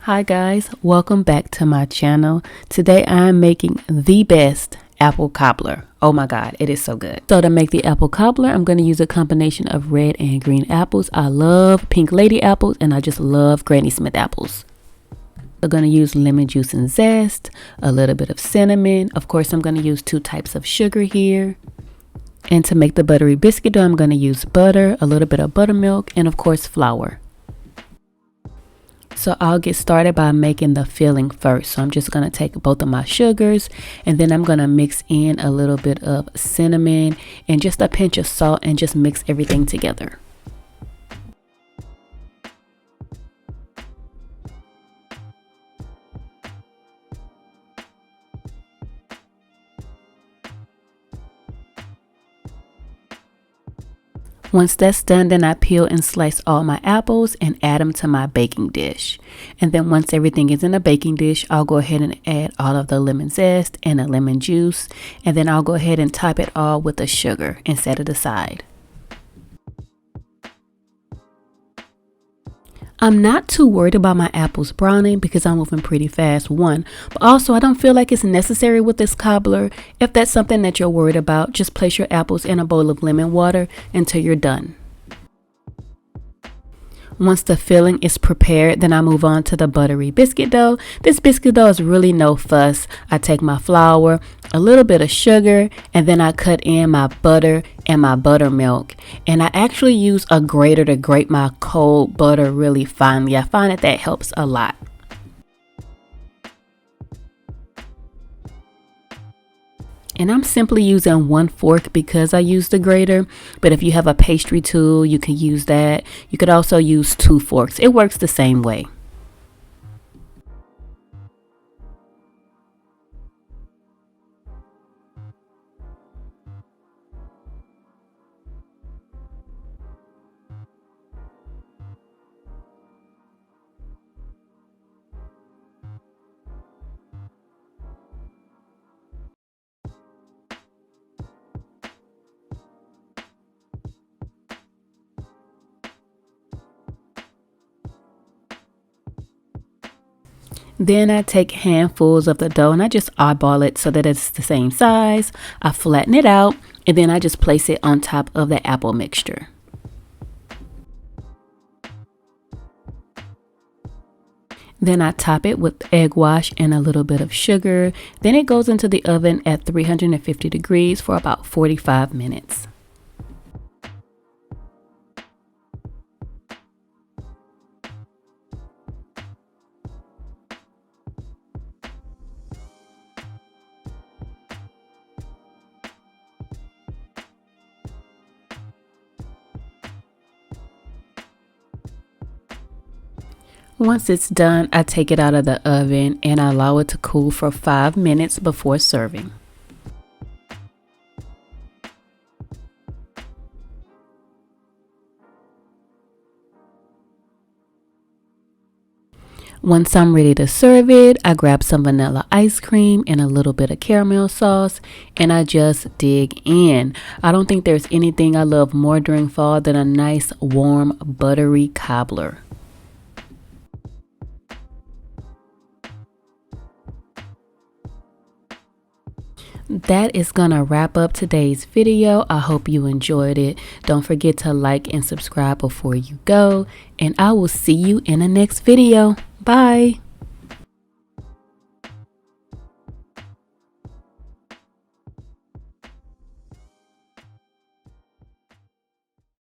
Hi guys, welcome back to my channel. Today I am making the best apple cobbler. Oh my god, it is so good. So to make the apple cobbler, I'm going to use a combination of red and green apples. I love pink lady apples and I just love Granny Smith apples. I'm going to use lemon juice and zest, a little bit of cinnamon. Of course, I'm going to use 2 types of sugar here. And to make the buttery biscuit dough, I'm going to use butter, a little bit of buttermilk, and of course flour. So I'll get started by making the filling first. So I'm just going to take both of my sugars and then I'm going to mix in a little bit of cinnamon and just a pinch of salt and just mix everything together. Once that's done, then I peel and slice all my apples and add them to my baking dish. And then once everything is in a baking dish, I'll go ahead and add all of the lemon zest and the lemon juice. And then I'll go ahead and top it all with the sugar and set it aside. I'm not too worried about my apples browning because I'm moving pretty fast, one. But also, I don't feel like it's necessary with this cobbler. If that's something that you're worried about, just place your apples in a bowl of lemon water until you're done. Once the filling is prepared, then I move on to the buttery biscuit dough. This biscuit dough is really no fuss. I take my flour, a little bit of sugar, and then I cut in my butter and my buttermilk. And I actually use a grater to grate my cold butter really finely. I find that helps a lot. And I'm simply using 1 fork because I use the grater. But if you have a pastry tool, you can use that. You could also use 2 forks. It works the same way. Then I take handfuls of the dough and I just eyeball it so that it's the same size. I flatten it out and then I just place it on top of the apple mixture. Then I top it with egg wash and a little bit of sugar. Then it goes into the oven at 350 degrees for about 45 minutes. Once it's done, I take it out of the oven and I allow it to cool for 5 minutes before serving. Once I'm ready to serve it, I grab some vanilla ice cream and a little bit of caramel sauce and I just dig in. I don't think there's anything I love more during fall than a nice warm buttery cobbler. That is gonna wrap up today's video. I hope you enjoyed it. Don't forget to like and subscribe before you go, and I will see you in the next video. Bye.